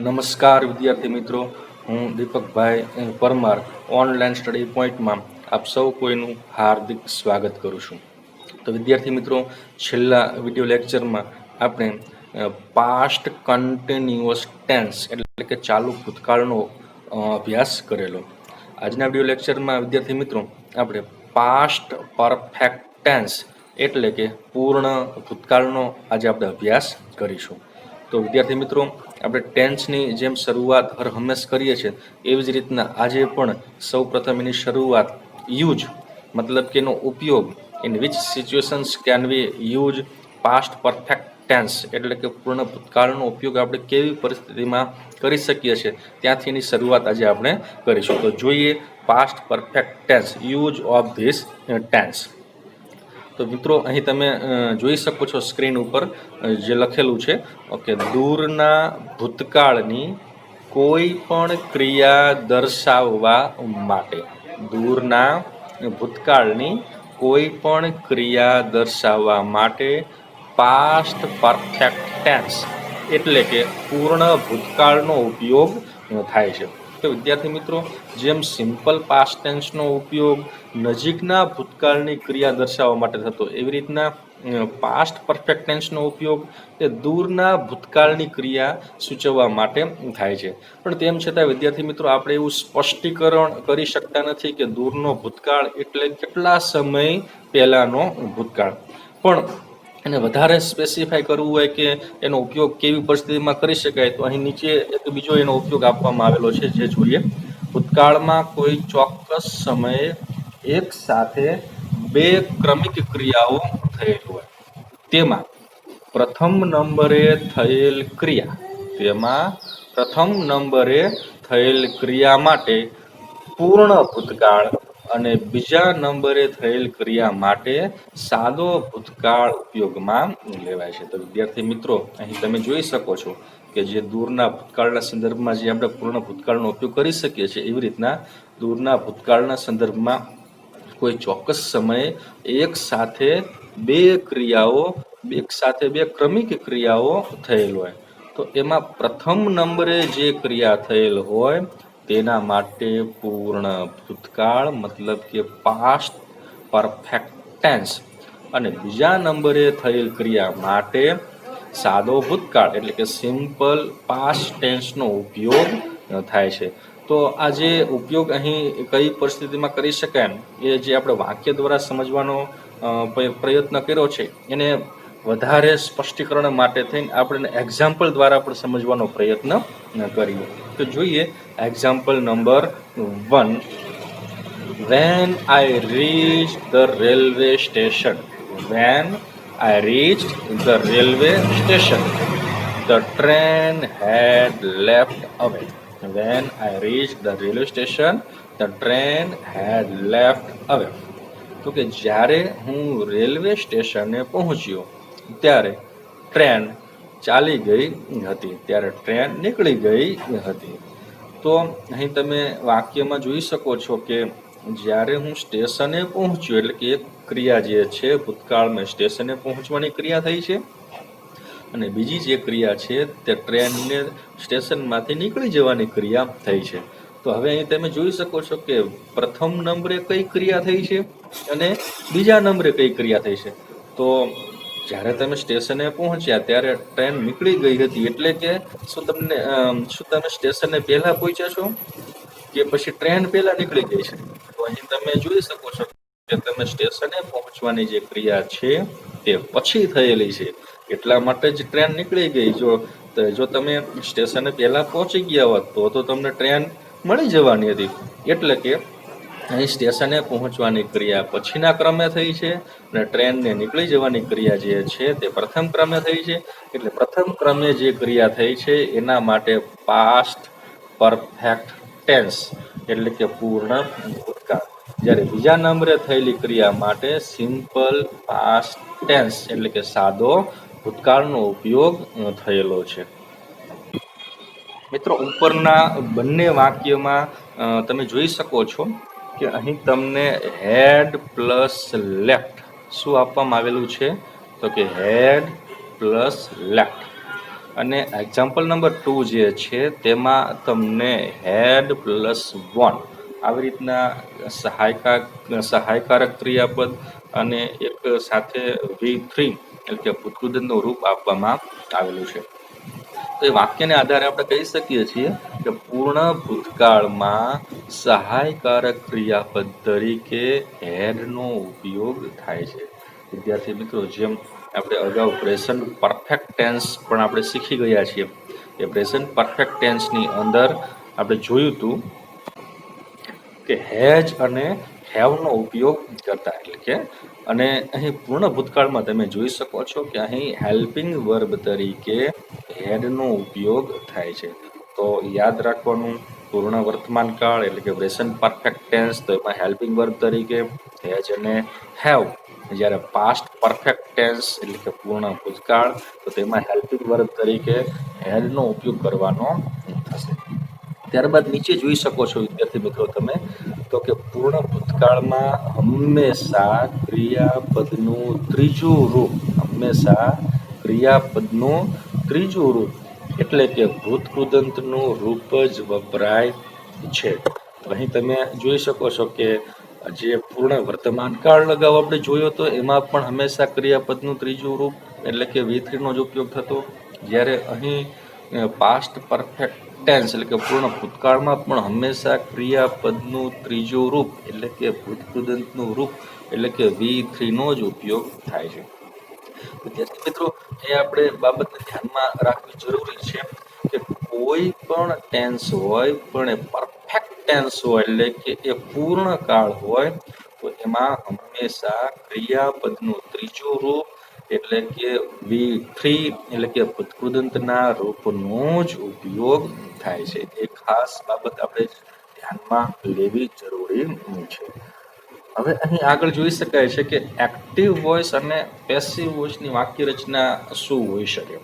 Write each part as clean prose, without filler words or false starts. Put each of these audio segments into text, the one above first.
નમસ્કાર વિદ્યાર્થી મિત્રો, હું દીપકભાઈ પરમાર ઓનલાઈન સ્ટડી પોઈન્ટમાં આપ સૌ કોઈનું હાર્દિક સ્વાગત કરું છું. તો વિદ્યાર્થી મિત્રો, છેલ્લા વિડીયો લેક્ચરમાં આપણે પાસ્ટ કન્ટિન્યુઅસ ટેન્સ એટલે કે ચાલુ ભૂતકાળનો અભ્યાસ કરેલો. આજના વિડીયો લેક્ચરમાં વિદ્યાર્થી મિત્રો આપણે પાસ્ટ પરફેક્ટ ટેન્સ એટલે કે પૂર્ણ ભૂતકાળનો આજે આપણે અભ્યાસ કરીશું. તો વિદ્યાર્થી મિત્રો, આપણે ટેન્સની જેમ શરૂઆત હર હંમેશ કરીએ છીએ એવી જ રીતના આજે પણ સૌ પ્રથમ એની શરૂઆત યુઝ મતલબ કે એનો ઉપયોગ in which situations can we use past perfect tense એટલે કે પૂર્ણ ભૂતકાળનો ઉપયોગ આપણે કેવી પરિસ્થિતિમાં કરી શકીએ છીએ ત્યાંથી એની શરૂઆત આજે આપણે કરીશું. તો જોઈએ past perfect tense, use of this tense. તો મિત્રો, અહીં તમે જોઈ શકો છો સ્ક્રીન ઉપર જે લખેલું છે, ઓકે, દૂરના ભૂતકાળની કોઈ પણ ક્રિયા દર્શાવવા માટે. દૂરના ભૂતકાળની કોઈ પણ ક્રિયા દર્શાવવા માટે પાસ્ટ પરફેક્ટ ટેન્સ એટલે કે પૂર્ણ ભૂતકાળનો ઉપયોગ થાય છે. તો વિદ્યાર્થી મિત્રો, જેમ સિમ્પલ પાસ્ટ ટેન્સનો ઉપયોગ નજીકના ભૂતકાળની ક્રિયા દર્શાવવા માટે થતો, એવી રીતના પાસ્ટ પરફેક્ટ ટેન્સનો ઉપયોગ એ દૂરના ભૂતકાળની ક્રિયા સૂચવવા માટે થાય છે. પણ તેમ છતાં વિદ્યાર્થી મિત્રો, આપણે એવું સ્પષ્ટીકરણ કરી શકતા નથી કે દૂરનો ભૂતકાળ એટલે કેટલા સમય પહેલાનો ભૂતકાળ. પણ એને વધારે સ્પેસિફાય કરવું હોય કે એનો ઉપયોગ કેવી પરિસ્થિતિમાં કરી શકાય, તો અહીં નીચે એક બીજો એનો ઉપયોગ આપવામાં આવેલો છે, જે જોઈએ. ભૂતકાળમાં કોઈ ચોક્કસ સમયે એક સાથે બે ક્રમિક ક્રિયાઓ થયેલ હોય, તેમાં પ્રથમ નંબરે થયેલ ક્રિયા માટે પૂર્ણ ભૂતકાળ અને બીજા નંબરે થયેલ ક્રિયા માટે સાદો ભૂતકાળ ઉપયોગમાં લેવાય છે. તો વિદ્યાર્થી મિત્રો, અહીં તમે જોઈ શકો છો કે જે દૂરના ભૂતકાળના સંદર્ભમાં જે આપણે પૂર્ણ ભૂતકાળનો ઉપયોગ કરી શકીએ છીએ, એવી રીતના દૂરના ભૂતકાળના સંદર્ભમાં કોઈ ચોક્કસ સમયે એક સાથે બે ક્રમિક ક્રિયાઓ થયેલ હોય, તો એમાં પ્રથમ નંબરે જે ક્રિયા થયેલ હોય તેના માટે પૂર્ણ ભૂતકાળ મતલબ કે પાસ્ટ પરફેક્ટ ટેન્સ અને બીજા નંબરે થયેલ ક્રિયા માટે સાદો ભૂતકાળ એટલે કે સિમ્પલ પાસ્ટ ટેન્સનો ઉપયોગ થાય છે. તો આ જે ઉપયોગ અહીં કઈ પરિસ્થિતિમાં કરી શકાય એ જે આપણે વાક્ય દ્વારા સમજવાનો પ્રયત્ન કર્યો છે, એને વધારે સ્પષ્ટીકરણ માટે થઈને આપણે એક્ઝામ્પલ દ્વારા પણ સમજવાનો પ્રયત્ન કરીએ. તો જોઈએ example number 1. When I reached the railway station, the train had left away. When I reached the railway station, the train had left away. તો કે જ્યારે હું રેલવે સ્ટેશને પહોંચ્યો ત્યારે ટ્રેન ચાલી ગઈ હતી, ટ્રેન નીકળી ગઈ હતી. તો અહીં તમે વાક્યમાં જોઈ શકો છો કે જ્યારે હું સ્ટેશને પહોંચ્યો એટલે કે એક ક્રિયા જે છે ભૂતકાળમાં સ્ટેશને પહોંચવાની ક્રિયા થઈ છે અને બીજી જે ક્રિયા છે તે ટ્રેનને સ્ટેશનમાંથી નીકળી જવાની ક્રિયા થઈ છે. તો હવે અહીં તમે જોઈ શકો છો કે પ્રથમ નંબરે કઈ ક્રિયા થઈ છે અને બીજા નંબરે કઈ ક્રિયા થઈ છે. તો જ્યારે તમે સ્ટેશને પહોંચ્યા ત્યારે ટ્રેન નીકળી ગઈ હતી, એટલે કે શું તમે સ્ટેશને પહેલા પહોંચ્યા છો કે પછી ટ્રેન પહેલા નીકળી ગઈ છે? તો અહીં તમે જોઈ શકો છો કે તમે સ્ટેશને પહોંચવાની જે ક્રિયા છે તે પછી થયેલી છે, એટલા માટે જ ટ્રેન નીકળી ગઈ. જો તમે સ્ટેશને પહેલા પહોંચી ગયા હોત તો તમને ટ્રેન મળી જવાની હતી. એટલે કે અહીં સ્ટેશને પહોંચવાની ક્રિયા પછીના ક્રમે થઈ છે અને ટ્રેનને નીકળી જવાની ક્રિયા જે છે તે પ્રથમ ક્રમે થઈ છે. એટલે પ્રથમ ક્રમે જે ક્રિયા થઈ છે એના માટે પાસ્ટ પરફેક્ટ ટેન્સ એટલે કે પૂર્ણ ભૂતકાળ, જ્યારે બીજા નંબરે થયેલી ક્રિયા માટે સિમ્પલ પાસ્ટ ટેન્સ એટલે કે સાદો ભૂતકાળનો ઉપયોગ થયેલો છે. મિત્રો, ઉપરના બંને વાક્યમાં તમે જોઈ શકો છો કે અહીં તમને હેડ પ્લસ લેફ્ટ શું આપવામાં આવેલું છે? તો કે હેડ પ્લસ લેફ્ટ. અને એક્ઝામ્પલ નંબર 2 જે છે તેમાં તમને હેડ +1 આવી રીતના સહાયકારક ક્રિયાપદ અને એક સાથે V3 એટલે કે ભૂતકૃદંતનું રૂપ આપવામાં આવેલું છે. તો એ વાક્યને આધારે આપણે કહી શકીએ છીએ કે પૂર્ણ ભૂતકાળમાં સહાયકારક ક્રિયાપદ તરીકે હેડનો ઉપયોગ થાય છે. વિદ્યાર્થી મિત્રો, જેમ આપણે અગાઉ પ્રેઝન્ટ પરફેક્ટ ટેન્સ પણ આપણે શીખી ગયા છીએ કે પ્રેઝન્ટ પરફેક્ટ ટેન્સની અંદર આપણે જોયું હતું કે હેજ અને હેવનો ઉપયોગ કરતા એટલે કે અને અહીં પૂર્ણ ભૂતકાળમાં તમે જોઈ શકો છો કે અહીં હેલ્પિંગ વર્બ તરીકે હેડનો ઉપયોગ થાય છે. તો યાદ રાખવાનું, પૂર્ણ વર્તમાન કાળ એટલે કે પ્રેઝન્ટ પરફેક્ટ ટેન્સ તો એમાં હેલ્પિંગ વર્બ તરીકે હેજ અને હેવ, જ્યારે પાસ્ટ પરફેક્ટ ટેન્સ એટલે કે પૂર્ણ ભૂતકાળ તો તેમાં હેલ્પિંગ વર્બ તરીકે હેડનો ઉપયોગ કરવાનો થશે. ત્યારબાદ નીચે જોઈ શકો છો વિદ્યાર્થી મિત્રો તમે તો કે પૂર્ણ ભૂતકાળમાં હંમેશા ક્રિયાપદનું ત્રીજું રૂપ એટલે કે ભૂતકૃદંતનું રૂપ જ વપરાય છે. અહીં તમે જોઈ શકો છો કે જે પૂર્ણ વર્તમાન કાળ અગાઉ આપણે જોયો તો એમાં પણ હંમેશા ક્રિયાપદનું ત્રીજું રૂપ એટલે કે V3 નો જ ઉપયોગ થતો, જ્યારે અહીં પાસ્ટ પરફેક્ટ ટેન્સ એટલે કે પૂર્ણ ભૂતકાળમાં પણ હંમેશા ક્રિયાપદનું ત્રીજું રૂપ એટલે કે ભૂતકૃદંતનું રૂપ એટલે કે V3 નો જ ઉપયોગ થાય છે. વિદ્યાર્થી મિત્રો, એ આપણે બાબતને ધ્યાનમાં રાખવી જરૂરી છે કે કોઈ પણ ટેન્સ હોય પણ એ પરફેક્ટ ટેન્સ હોય એટલે કે એ પૂર્ણ કાળ હોય તો એમાં હંમેશા ક્રિયાપદનું ત્રીજું રૂપ એટલે કે V3 એટલે કે ભૂતકૃદંતના રૂપનો જ ઉપયોગ થાય છે. એ ખાસ બાબત આપણે ધ્યાનમાં લેવી જરૂરી છે. હવે અહીં આગળ જોઈ શકાય છે કે એક્ટિવ વોઇસ અને પેસિવ વોઇસની વાક્ય રચના શું હોઈ શકે.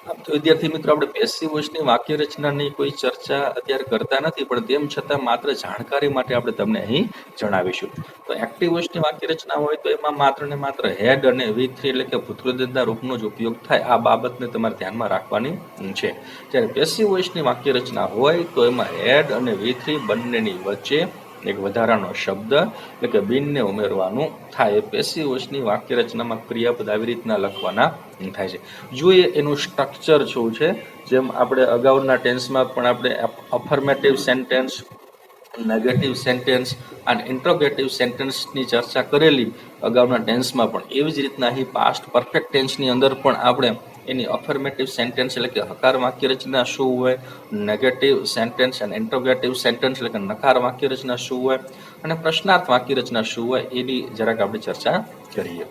આમ તો વિદ્યાર્થી મિત્રો, આપણે પેસિવ વોઇસની વાક્ય રચનાની કોઈ ચર્ચા અત્યારે કરતા નથી, પણ તેમ છતાં માત્ર જાણકારી માટે આપણે તમને અહીં જણાવીશું. તો એક્ટિવ વોઇસની વાક્ય રચના હોય તો એમાં માત્ર ને માત્ર હેડ અને V3 એટલે કે ભૂતકૃદંતના રૂપનો જ ઉપયોગ થાય. આ બાબતને તમારે ધ્યાનમાં રાખવાની છે. જ્યારે પેસિવ વોઇસની વાક્ય રચના હોય તો એમાં હેડ અને V3 બંનેની વચ્ચે એક વધારાનો શબ્દ એટલે કે બિનને ઉમેરવાનું થાય. પેસિવ વોઇસની વાક્ય રચનામાં ક્રિયાપદ આવી રીતના લખવાના થાય છે. જોઈએ એનું સ્ટ્રક્ચર શું છે. જેમ આપણે અગાઉના ટેન્સમાં પણ આપણે અફર્મેટિવ સેન્ટેન્સ, નેગેટિવ સેન્ટેન્સ અને ઇન્ટ્રોગેટિવ સેન્ટેન્સની ચર્ચા કરેલી અગાઉના ટેન્સમાં, પણ એવી જ રીતના અહીં પાસ્ટ પરફેક્ટ ટેન્સની અંદર પણ આપણે એની અફર્મેટિવ સેન્ટેન્સ એટલે કે હકાર વાક્ય રચના શું હોય, નેગેટિવ સેન્ટેન્સ અને ઇન્ટ્રોગેટિવ સેન્ટેન્સ એટલે કે નકાર વાક્ય રચના શું હોય અને પ્રશ્નાર્થ વાક્ય રચના શું હોય એની જરાક આપણે ચર્ચા કરીએ.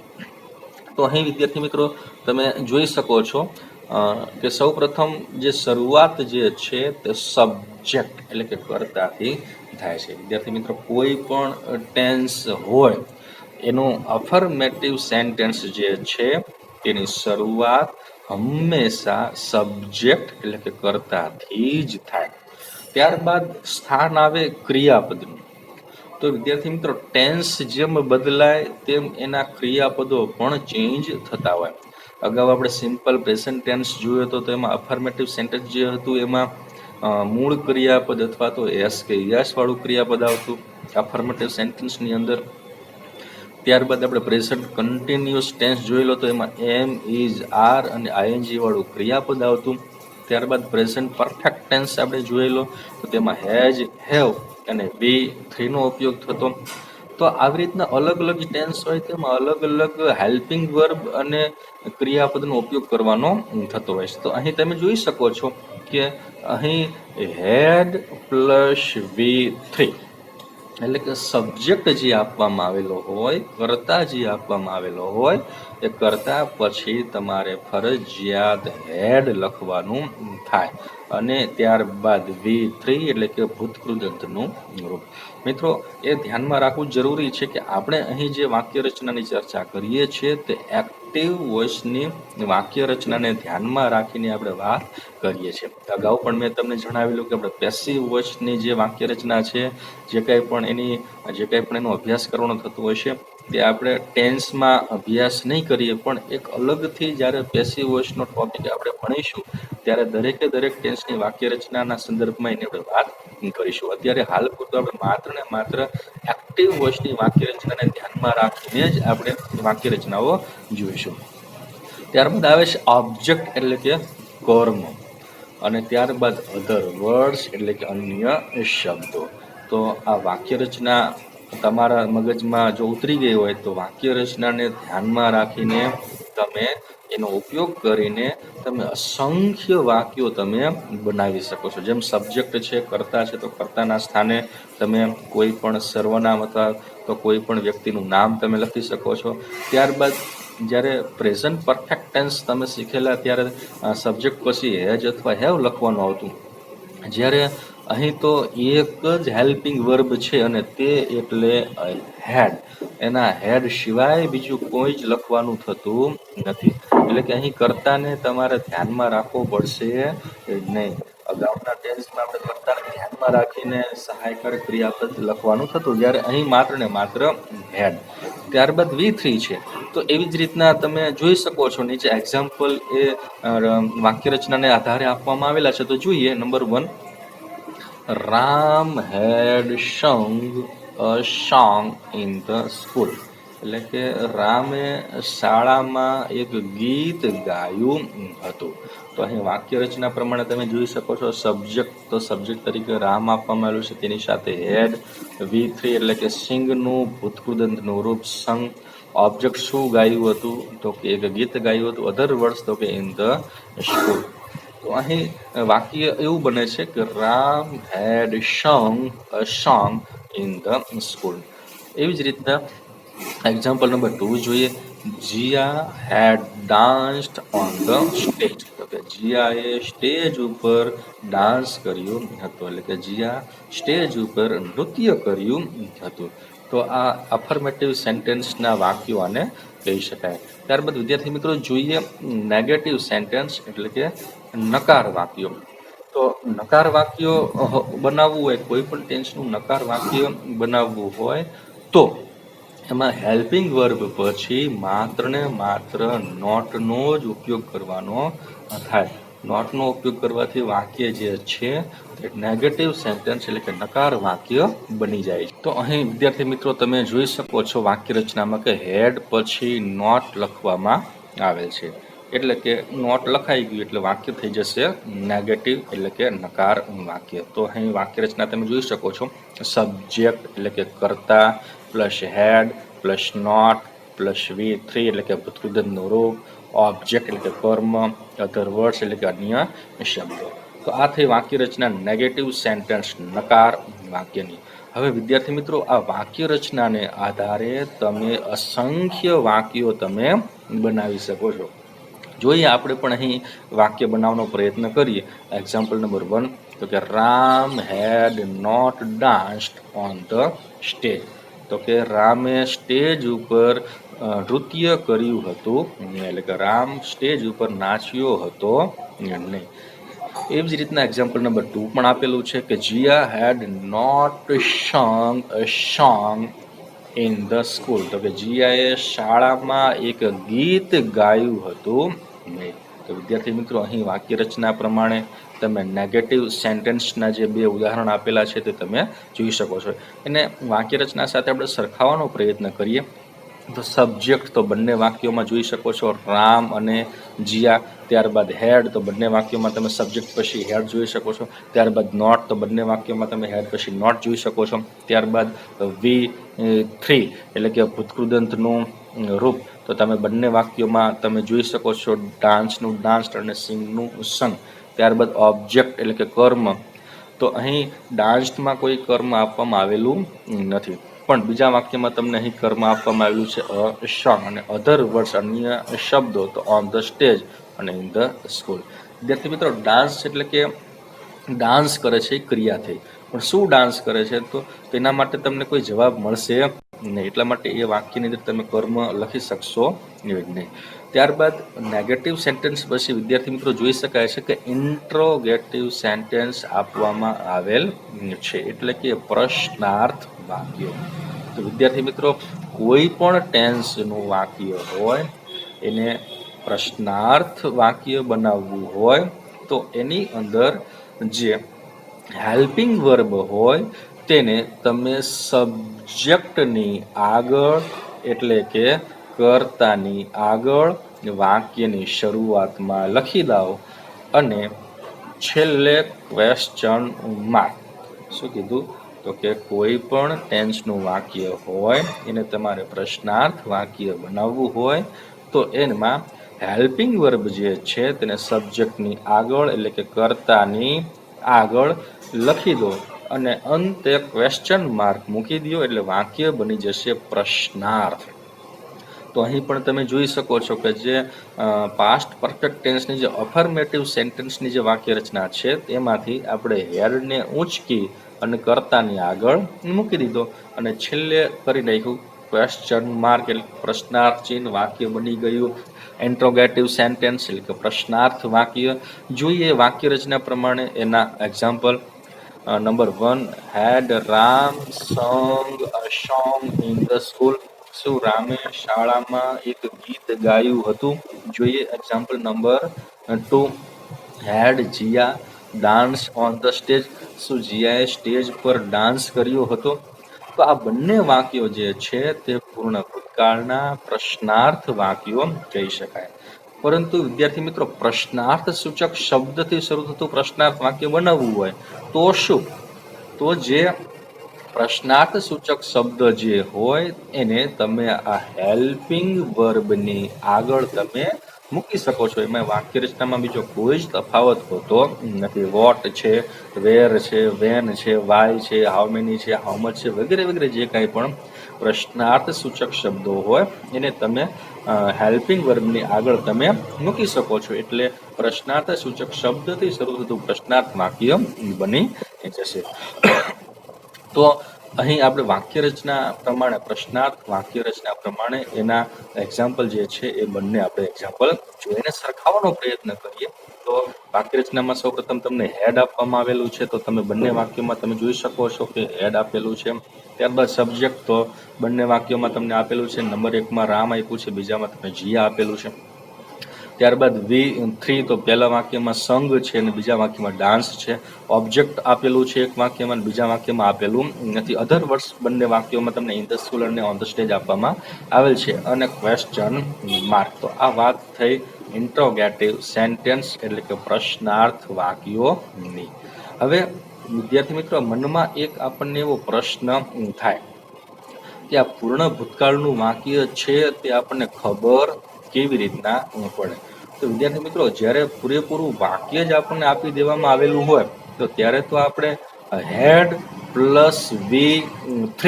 તો અહીં વિદ્યાર્થી મિત્રો તમે જોઈ શકો છો કે સૌ પ્રથમ જે શરૂઆત જે છે તે સબ્જેક્ટ એટલે કે કર્તાથી થાય છે. વિદ્યાર્થી મિત્રો, કોઈ પણ ટેન્સ હોય એનું અફર્મેટિવ સેન્ટેન્સ જે છે તેની શરૂઆત હંમેશા સબ્જેક્ટ એટલે કે કર્તાથી જ થાય. ત્યારબાદ સ્થાન આવે ક્રિયાપદનું. તો વિદ્યાર્થી મિત્રો, ટેન્સ જેમ બદલાય તેમ એના ક્રિયાપદો પણ ચેન્જ થતા હોય. અગાઉ આપણે સિમ્પલ પ્રેઝન્ટ ટેન્સ જોયો તો એમાં અફર્મેટિવ સેન્ટેન્સ જે હતું એમાં મૂળ ક્રિયાપદ અથવા તો એસ કે યસ વાળું ક્રિયાપદ આવતું અફર્મેટિવ સેન્ટેન્સની અંદર. ત્યારબાદ આપણે પ્રેઝન્ટ કન્ટિન્યુઅસ ટેન્સ જોઈ લો તો એમાં એમ, ઇઝ, આર અને આઈએનજી વાળું ક્રિયાપદ આવતું. ત્યારબાદ પ્રેઝન્ટ પરફેક્ટ ટેન્સ આપણે જોઈ લો તો તેમાં હેજ, હેવ અને V3 નો ઉપયોગ થતો. તો આવી રીતના અલગ અલગ ટેન્સ હોય તેમાં અલગ અલગ હેલ્પિંગ વર્બ અને ક્રિયાપદનો ઉપયોગ કરવાનો થતો હોય છે. તો અહીં તમે જોઈ શકો છો કે અહીં હેડ પ્લસ V3 એટલે કે સબ્જેક્ટ જે આપવામાં આવેલો હોય, કર્તા જે આપવામાં આવેલો હોય, એ કર્તા પછી તમારે ફરજિયાત હેડ લખવાનું થાય અને ત્યારબાદ V3 એટલે કે ભૂતકૃદંતનું રૂપ. મિત્રો, એ ધ્યાનમાં રાખવું જરૂરી છે કે આપણે અહીં જે વાક્ય રચનાની ચર્ચા કરીએ છીએ તે એક્ટિવ વોઇસની વાક્ય રચનાને ધ્યાનમાં રાખીને આપણે વાત કરીએ છીએ. અગાઉ પણ મેં તમને જણાવેલું કે આપણે પેસિવ વોઇસની જે વાક્ય રચના છે, જે કંઈ પણ એનો અભ્યાસ કરવાનો થતો હોય છે તે આપણે ટેન્સમાં અભ્યાસ નહીં કરીએ, પણ એક અલગથી જ્યારે પેસિવ વોઇસનો ટોપિક આપણે ભણીશું ત્યારે દરેકે દરેક ટેન્સની વાક્ય રચનાના સંદર્ભમાં એની આપણે વાત કરીશું. અત્યારે હાલ પૂરતું આપણે માત્ર ને માત્ર એક્ટિવ વોઇસની વાક્ય રચનાને ધ્યાનમાં રાખીને જ આપણે વાક્ય રચનાઓ જોઈશું. ત્યારબાદ આવે છે ઓબ્જેક્ટ એટલે કે કર્મ, અને ત્યારબાદ અધર વર્ડ્સ એટલે કે અન્ય શબ્દો. તો આ વાક્ય રચના તમારા મગજમાં જો ઉતરી ગઈ હોય તો વાક્ય રચનાને ધ્યાનમાં રાખીને તમે એનો ઉપયોગ કરીને તમે અસંખ્ય વાક્યો તમે બનાવી શકો છો. જેમ સબ્જેક્ટ છે, કર્તા છે, તો કર્તાના સ્થાને તમે કોઈ પણ સર્વનામ અથવા તો કોઈ પણ વ્યક્તિનું નામ તમે લખી શકો છો. ત્યારબાદ જ્યારે પ્રેઝન્ટ પરફેક્ટ ટેન્સ તમે શીખેલા ત્યારે સબ્જેક્ટ પછી હેજ અથવા હેવ લખવાનું આવતું, જ્યારે અહીં તો એક જ હેલ્પિંગ વર્બ છે અને તે એટલે હેડ. એના હેડ સિવાય બીજું કોઈ જ લખવાનું થતું નથી. એટલે કે અહીં કર્તાને તમારે ધ્યાનમાં રાખવો પડશે નહીં. અગાઉના ટેન્સમાં આપણે કર્તાને ધ્યાનમાં રાખીને સહાયકારક ક્રિયાપદ લખવાનું થતું, જ્યારે અહીં માત્ર ને માત્ર હેડ. ત્યારબાદ V3 છે. તો એવી જ રીતના તમે જોઈ શકો છો, નીચે એક્ઝામ્પલ એ વાક્ય રચનાને આધારે આપવામાં આવેલા છે. તો જોઈએ. Number 1, Ram had sung a song in the school. એટલે કે રામે શાળામાં એક ગીત ગાયું હતું. તો અહીં વાક્ય રચના પ્રમાણે તમે જોઈ શકો છો, સબ્જેક્ટ તો સબ્જેક્ટ તરીકે રામ આપવામાં આવ્યું છે, તેની સાથે હેડ. V3 એટલે કે સિંગનું ભૂતકૃદંતનું રૂપ સંગ. ઓબ્જેક્ટ શું ગાયું હતું? તો કે એક ગીત ગાયું હતું. અધર વર્ડ્સ તો કે ઇન ધ સ્કૂલ. તો અહીં વાક્ય એવું બને છે કે Ram had sung a song in the school. એવી જ રીતના એક્ઝામ્પલ નંબર 2 જોઈએ. જીયા હેડ ડાન્સ્ડ ઓન ધ સ્ટેજ. તો કે જીયાએ સ્ટેજ ઉપર ડાન્સ કર્યું હતું. એટલે કે જીયા સ્ટેજ ઉપર નૃત્ય કર્યું હતું. તો આ અફર્મેટિવ સેન્ટેન્સના વાક્યો આને કહી શકાય. ત્યારબાદ વિદ્યાર્થી મિત્રો જોઈએ નેગેટિવ સેન્ટેન્સ એટલે કે નકાર વાક્યો. તો નકાર વાક્યો બનાવવું હોય, કોઈ પણ ટેન્સનું નકાર વાક્ય બનાવવું હોય તો એમાં હેલ્પિંગ વર્બ પછી માત્ર ને માત્ર નોટનો જ ઉપયોગ કરવાનો થાય. નોટનો ઉપયોગ કરવાથી વાક્ય જે છે તે નેગેટિવ સેન્ટેન્સ એટલે કે નકાર વાક્ય બની જાય છે. તો અહીં વિદ્યાર્થી મિત્રો તમે જોઈ શકો છો વાક્ય રચનામાં કે હેડ પછી નોટ લખવામાં આવેલ છે. એટલે કે નોટ લખાઈ ગયું એટલે વાક્ય થઈ જશે નેગેટિવ એટલે કે નકાર વાક્ય. તો અહીં વાક્ય રચના તમે જોઈ શકો છો, સબ્જેક્ટ એટલે કે કર્તા plus had plus not plus V3 એટલે કે ભૂતકૃદંતનું રૂપ, ઓબ્જેક્ટ એટલે કે કર્મ, અધર વર્ડ્સ એટલે કે અન્ય શબ્દો. તો આ થઈ વાક્ય રચના નેગેટિવ સેન્ટેન્સ નકાર વાક્યની. હવે વિદ્યાર્થી મિત્રો આ વાક્ય રચનાને આધારે તમે અસંખ્ય વાક્યો તમે બનાવી શકો છો. જોઈએ આપણે પણ અહીં વાક્ય બનાવવાનો પ્રયત્ન કરીએ. એક્ઝામ્પલ નંબર 1, તો કે Ram had not danced on the stage. તો કે રામે સ્ટેજ ઉપર નૃત્ય કર્યું હતું, એટલે કે રામ સ્ટેજ ઉપર નાચ્યો હતો નહીં. એવી જ રીતના એક્ઝામ્પલ નંબર 2 પણ આપેલું છે કે Jiya had not sung a song in the school. તો કે જીયાએ શાળામાં એક ગીત ગાયું હતું નહીં. તો વિદ્યાર્થી મિત્રો અહીં વાક્ય રચના પ્રમાણે તમે નેગેટિવ સેન્ટેન્સના જે 2 ઉદાહરણ આપેલા છે તે તમે જોઈ શકો છો. એને વાક્ય રચના સાથે આપણે સરખાવવાનો પ્રયત્ન કરીએ તો સબ્જેક્ટ તો બંને વાક્યોમાં જોઈ શકો છો રામ અને જીયા. ત્યારબાદ હેડ તો બંને વાક્યોમાં તમે સબ્જેક્ટ પછી હેડ જોઈ શકો છો. ત્યારબાદ નોટ તો બંને વાક્યોમાં તમે હેડ પછી નોટ જોઈ શકો છો. ત્યારબાદ V3 એટલે કે ભૂતકૃદંતનું રૂપ તો તમે બંને વાક્યોમાં તમે જોઈ શકો છો ડાન્સનું ડાન્સ અને સિંગનું સંગ. ત્યારબાદ ઓબ્જેક્ટ એટલે કે કર્મ, તો અહીં ડાન્સમાં કોઈ કર્મ આપવામાં આવેલું નથી, પણ બીજા વાક્યમાં તમને અહીં કર્મ આપવામાં આવેલું છે અ સોંગ. અને અધર વર્ડ્સ અન્ય શબ્દો તો ઓન ધ સ્ટેજ અને ઇન ધ સ્કૂલ. વિદ્યાર્થી મિત્રો ડાન્સ એટલે કે ડાન્સ કરે છે એ ક્રિયા થઈ, પણ શું ડાન્સ કરે છે તો તેના માટે તમને કોઈ જવાબ મળશે નહીં. એટલા માટે એ વાક્યની અંદર તમે કર્મ લખી શકશો નહીં. ત્યારબાદ નેગેટિવ સેન્ટેન્સ પછી વિદ્યાર્થી મિત્રો જોઈ શકાય છે કે ઇન્ટ્રોગેટિવ સેન્ટેન્સ આપવામાં આવેલ છે, એટલે કે પ્રશ્નાર્થ વાક્યો. તો વિદ્યાર્થી મિત્રો કોઈ પણ ટેન્સનું વાક્ય હોય એને પ્રશ્નાર્થ વાક્ય બનાવવું હોય તો એની અંદર જે હેલ્પિંગ વર્બ હોય તેને તમે સબ્જેક્ટની આગળ એટલે કે કર્તાની આગળ વાક્યની શરૂઆતમાં લખી દો અને છેલ્લે ક્વેશ્ચન માર્ક. શું કીધું? તો કે કોઈ પણ ટેન્સનું વાક્ય હોય એને તમારે પ્રશ્નાર્થ વાક્ય બનાવવું હોય તો એમાં હેલ્પિંગ વર્બ જે છે તેને સબ્જેક્ટની આગળ એટલે કે કર્તાની આગળ લખી દો અને અંતે ક્વેશ્ચન માર્ક મૂકી દો એટલે વાક્ય બની જશે પ્રશ્નાર્થ. તો અહીં પણ તમે જોઈ શકો છો કે જે પાસ્ટ પરફેક્ટ ટેન્સની જે અફર્મેટિવ સેન્ટેન્સની જે વાક્ય રચના છે તેમાંથી આપણે હેડને ઊંચકી અને કર્તાની આગળ મૂકી દીધો અને છેલ્લે કરી નાખ્યું ક્વેશ્ચન માર્ક એટલે પ્રશ્નાર્થ ચિહ્ન. વાક્ય બની ગયું ઇન્ટ્રોગેટિવ સેન્ટેન્સ એટલે કે પ્રશ્નાર્થ વાક્ય. જોઈએ વાક્ય રચના પ્રમાણે એના example. Number 1, had Ram song a song in the school. શું રામે શાળામાં એક ગીત ગાયું હતું? જોઈએ example number 2, had Jiya dance on the stage. શું જીયાએ સ્ટેજ પર ડાન્સ કર્યો હતો? તો આ બંને વાક્યો જે છે તે પૂર્ણ ભૂતકાળના પ્રશ્નાર્થ વાક્યો કહી શકાય. પરંતુ વિદ્યાર્થી મિત્રો, પ્રશ્નાર્થ સૂચક શબ્દથી શરૂ થતું પ્રશ્નાર્થ વાક્ય બનાવવું હોય તો શું? તો જે પ્રશ્નાર્થ સૂચક શબ્દ જે હોય એને તમે આ હેલ્પિંગ વર્બની આગળ તમે મૂકી શકો છો. એમાં વાક્ય રચનામાં બીજો કોઈ જ તફાવત હોતો નથી. વોટ છે, વેર છે, વેન છે, વાય છે, હાઉ મેની છે, હાઉ મચ છે, વગેરે વગેરે જે કાંઈ પણ પ્રશ્નાર્થ સૂચક શબ્દો હોય એને તમે હેલ્પિંગ વર્બની આગળ તમે મૂકી શકો છો એટલે પ્રશ્નાર્થ સૂચક શબ્દથી શરૂ થતું પ્રશ્નાર્થ વાક્ય બની જશે. તો અહીં આપણે વાક્ય રચના પ્રમાણે પ્રશ્નાર્થ વાક્ય રચના પ્રમાણે એના એક્ઝામ્પલ જે છે એ બંને આપણે એક્ઝામ્પલ જોઈને સરખાવવાનો પ્રયત્ન કરીએ. તો વાક્ય રચનામાં સૌપ્રથમ તમને હેડ આપવામાં આવેલું છે તો તમે બંને વાક્યોમાં તમે જોઈ શકો છો કે હેડ આપેલું છે. ત્યારબાદ સબ્જેક્ટ તો બંને વાક્યોમાં તમને આપેલું છે. નંબર 1માં રામ આપ્યું છે, બીજામાં તમને જીયા આપેલું છે. ત્યારબાદ V3 તો પહેલા વાક્યમાં સંગ છે અને બીજા વાક્યમાં ડાન્સ છે. ઓબ્જેક્ટ આપેલું છે એક વાક્યમાં અને બીજા વાક્યમાં આપેલું નથી. અધર વર્ડ્સ બંને વાક્યોમાં તમને ઇન ધ સ્કૂલ અને ઓન ધ સ્ટેજ આપવામાં આવેલ છે અને ક્વેશ્ચન માર્ક. તો આ વાત થઈ ઇન્ટ્રોગેટિવ સેન્ટેન્સ એટલે કે પ્રશ્નાર્થ વાક્યોની. હવે વિદ્યાર્થી મિત્રો, મનમાં એક આપણને એવો પ્રશ્ન થાય કે આ પૂર્ણ ભૂતકાળનું વાક્ય છે તે આપણને ખબર કેવી રીતના પડે? તો વિદ્યાર્થી મિત્રો, જ્યારે પૂરેપૂરું વાક્ય જ આપણને આપી દેવામાં આવેલું હોય તો ત્યારે તો આપણે હેડ પ્લસ V3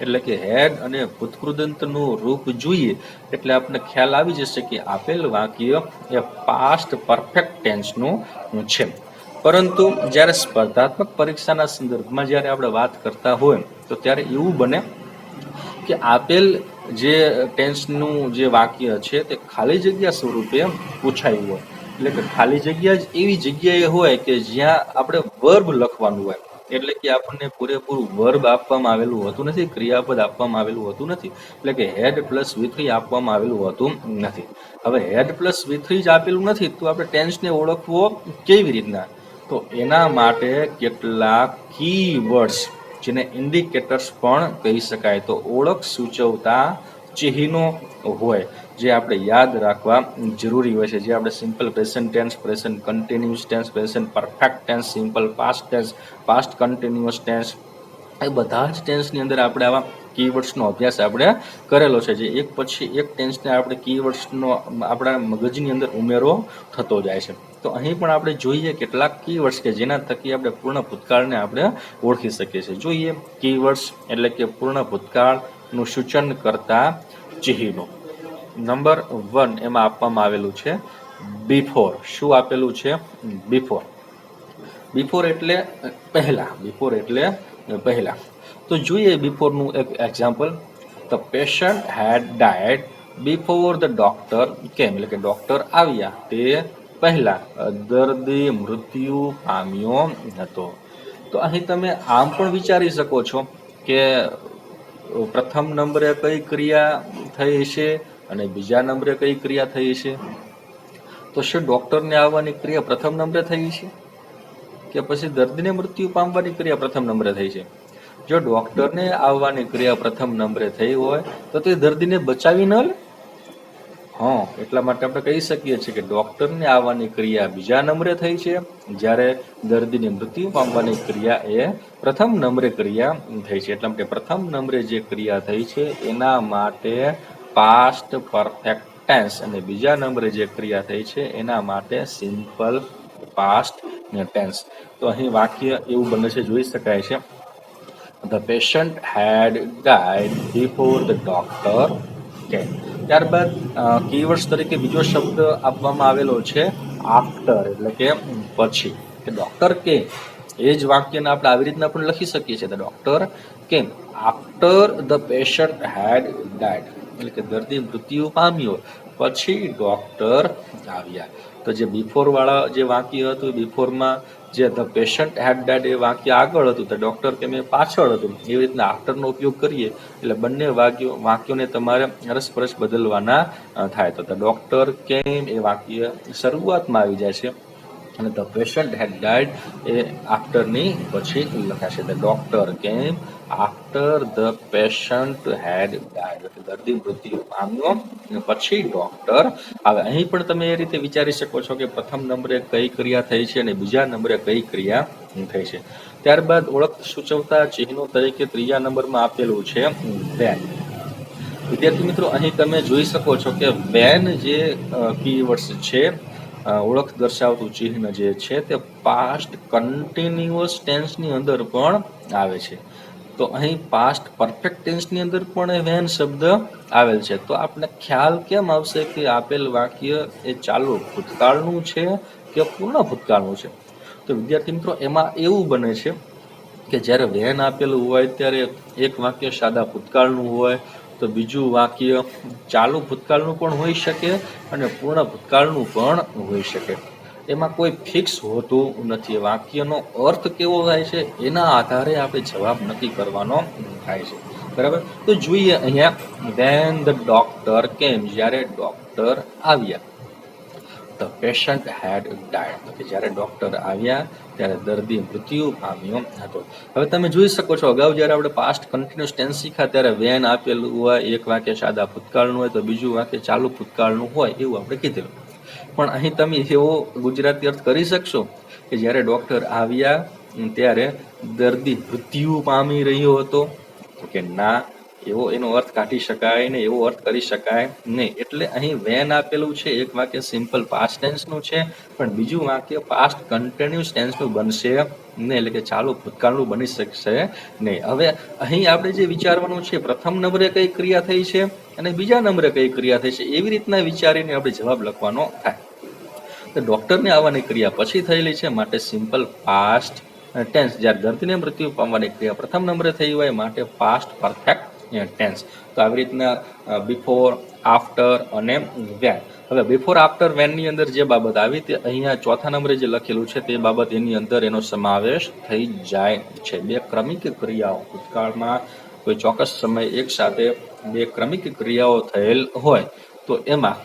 એટલે કે હેડ અને ભૂતકૃદંતનું રૂપ જોઈએ એટલે આપણને ખ્યાલ આવી જશે કે આપેલ વાક્ય એ પાસ્ટ પરફેક્ટ ટેન્સનું છે. પરંતુ જ્યારે સ્પર્ધાત્મક પરીક્ષાના સંદર્ભમાં જ્યારે આપણે વાત કરતા હોય તો ત્યારે એવું બને કે આપેલ જે ટેન્સનું જે વાક્ય છે તે ખાલી જગ્યા સ્વરૂપે પૂછાયું હોય. એટલે કે ખાલી જગ્યા જ એવી જગ્યાએ હોય કે જ્યાં આપણે વર્બ લખવાનું હોય. એટલે કે આપણને પૂરેપૂરું વર્બ આપવામાં આવેલું હોતું નથી, ક્રિયાપદ આપવામાં આવેલું હોતું નથી. એટલે કે હેડ પ્લસ V3 આપવામાં આવેલું હોતું નથી. હવે હેડ પ્લસ V3 જ આપેલું નથી તો આપણે ટેન્સને ઓળખવો કેવી રીતના? તો એના માટે કેટલાક કીવર્ડ્સ જેને ઇન્ડિકેટર્સ પણ કહી શકાય, તો ઓળખ સૂચવતા ચિહ્નો હોય જે આપણે યાદ રાખવા જરૂરી હોય છે. જે આપણે simple present tense, present continuous tense, present perfect tense, simple past tense, past continuous tense, એ બધા જ ટેન્સની અંદર આપણે આવા કીવર્ડ્સનો અભ્યાસ આપણે કરેલો છે. જે એક પછી એક ટેન્સને આપણે કીવર્ડ્સનો આપણા મગજની અંદર ઉમેરો થતો જાય છે. તો અહીં પણ આપણે જોઈએ કેટલાક કીવર્ડ્સ કે જેના થકી આપણે પૂર્ણ ભૂતકાળને આપણે ઓળખી શકીએ છીએ. જોઈએ કીવર્ડ્સ એટલે કે પૂર્ણ ભૂતકાળનું સૂચન કરતા ચિહ્નો. નંબર 1 એમાં આપવામાં આવેલું છે બિફોર. શું આપેલું છે? બિફોર. બિફોર એટલે પહેલા. બિફોર એટલે પહેલા. તો જોઈએ બિફોરનું એક example. The patient had died before the doctor came. એટલે કે ડોક્ટર આવ્યા તે પહેલા દર્દી મૃત્યુ પામ્યો હતો. તો અહીં તમે આમ પણ વિચારી શકો છો કે પ્રથમ નંબરે કઈ ક્રિયા થઈ છે અને બીજા નંબરે કઈ ક્રિયા થઈ છે? તો શું ડોક્ટરને આવવાની ક્રિયા પ્રથમ નંબરે થઈ છે કે પછી દર્દીને મૃત્યુ પામવાની ક્રિયા પ્રથમ નંબરે થઈ છે? જો ડોક્ટરને આવવાની ક્રિયા પ્રથમ નંબરે થઈ હોય તો તે દર્દીને બચાવી ન લે. હા, એટલા માટે આપણે કહી શકીએ છીએ કે ડોક્ટરને આવવાની ક્રિયા બીજા નંબરે થઈ છે, જ્યારે દર્દીને મૃત્યુ પામવાની ક્રિયા એ પ્રથમ નંબરે ક્રિયા થઈ છે. એટલા માટે પ્રથમ નંબરે જે ક્રિયા થઈ છે એના માટે પાસ્ટ પરફેક્ટ ટેન્સ, અને બીજા નંબરે જે ક્રિયા થઈ છે એના માટે સિમ્પલ પાસ્ટ ટેન્સ. તો અહીં વાક્ય એવું બને છે, જોઈ શકાય છે, The patient had died before the doctor came. ત્યારબાદ કીવર્ડ્સ તરીકે બીજો શબ્દ આપવામાં આવેલો છે આફ્ટર, એટલે કે પછી. કે ડોક્ટર કેમ, એ જ વાક્યને આપણે આવી રીતના પણ લખી શકીએ છીએ, the doctor came after the patient had died, એટલે કે દર્દી મૃત્યુ પામ્યો પછી ડોક્ટર આવ્યા. તો જે બિફોર વાળા જે વાક્ય હતું, બિફોરમાં જે ધ પેશન્ટ હેડ ડાઇડ એ વાક્ય આગળ હતું, તો ડોક્ટર કેમ એ પાછળ હતું. એવી રીતના આફ્ટરનો ઉપયોગ કરીએ એટલે બંને વાક્યોને તમારે અરસપરસ બદલવાના થાય. તો ધ ડોક્ટર કેમ એ વાક્ય શરૂઆતમાં આવી જાય છે અને ધ પેશન્ટ હેડ ડાઇડ એ આફ્ટરની પછી લખાશે. The doctor came after the patient had died, દર્દી મૃત્યુ પામ્યો પછી ડોક્ટર આવે. અહીં પણ તમે એ રીતે વિચારી શકો છો કે પ્રથમ નંબરે કઈ ક્રિયા થઈ છે અને બીજા નંબરે કઈ ક્રિયા થઈ છે. ત્યારબાદ ઓળખ સૂચવતા ચિહ્નો તરીકે ત્રીજા નંબરમાં આપેલું છે વેન. વિદ્યાર્થી મિત્રો, અહીં તમે જોઈ શકો છો કે વેન જે કીવર્ડ્સ છે, ઓળખ દર્શાવતું ચિહ્ન જે છે તે પાસ્ટ કન્ટિન્યુઅસ ટેન્સની અંદર પણ આવે છે. તો અહીં પાસ્ટ પરફેક્ટ ટેન્સની અંદર પણ વેન શબ્દ આવેલ છે. તો આપણે ખ્યાલ કેમ આવશે કે આપેલ વાક્ય એ ચાલુ ભૂતકાળનું છે કે પૂર્ણ ભૂતકાળનું છે? તો વિદ્યાર્થી મિત્રો, એમાં એવું બને છે કે જ્યારે વેન આપેલું હોય ત્યારે એક વાક્ય સાદા ભૂતકાળનું હોય, તો બીજું વાક્ય ચાલુ ભૂતકાળનું પણ હોઈ શકે અને પૂર્ણ ભૂતકાળનું પણ હોઈ શકે. એમાં કોઈ ફિક્સ હોતું નથી. વાક્યનો અર્થ કેવો થાય છે એના આધારે આપણે જવાબ નક્કી કરવાનો થાય છે. બરાબર? તો જોઈએ અહીંયા, વેન ધ ડોક્ટર કેમ, જ્યારે ડોક્ટર આવ્યા. ધ પેશન્ટ હેડ ડાઇડ, કે જ્યારે ડોક્ટર આવ્યા ત્યારે દર્દી મૃત્યુ પામ્યો હતો. હવે તમે જોઈ શકો છો, અગાઉ જ્યારે આપણે પાસ્ટ કન્ટિન્યુઅસ ટેન્સ શીખ્યા ત્યારે વેન આપેલું હોય, એક વાક્ય સાદા ભૂતકાળનું હોય તો બીજું વાક્ય ચાલુ ભૂતકાળનું હોય, એવું આપણે કીધેલું. પણ અહીં તમે એવો ગુજરાતી અર્થ કરી શકશો કે જ્યારે ડોક્ટર આવ્યા ત્યારે દર્દી મૃત્યુ પામી રહ્યો હતો? તો કે ના, એવો એનો અર્થ કાઢી શકાય ને, એવો અર્થ કરી શકાય નહીં. એટલે અહીં વેન આપેલું છે, એક વાક્ય સિમ્પલ પાસ્ટ ટેન્સનું છે, પણ બીજું વાક્ય પાસ્ટ કન્ટિન્યુઅસ ટેન્સનું બનશે નહીં, એટલે કે ચાલુ ભૂતકાળનું બની શકશે નહીં. હવે અહીં આપણે જે વિચારવાનું છે, પ્રથમ નંબરે કઈ ક્રિયા થઈ છે અને બીજા નંબરે કઈ ક્રિયા થઈ છે, એવી રીતના વિચારીને આપણે જવાબ લખવાનો થાય. તો ડોક્ટરને આવવાની ક્રિયા પછી થયેલી છે, માટે સિમ્પલ પાસ્ટ ટેન્સ. જ્યારે દર્દીને મૃત્યુ પામવાની ક્રિયા પ્રથમ નંબરે થઈ હોય માટે પાસ્ટ પરફેક્ટ ટેન્સ. તો આવી રીતના બિફોર, આફ્ટર અને વેન. હવે બિફોર, આફ્ટર, વેનની અંદર જે બાબત આવી તે અહીંયા ચોથા નંબરે જે લખેલું છે તે બાબત એની અંદર એનો સમાવેશ થઈ જાય છે. બે ક્રમિક ક્રિયાઓ ભૂતકાળમાં કોઈ ચોક્કસ સમય એક સાથે બે ક્રમિક ક્રિયાઓ થયેલ હોય તો એમાં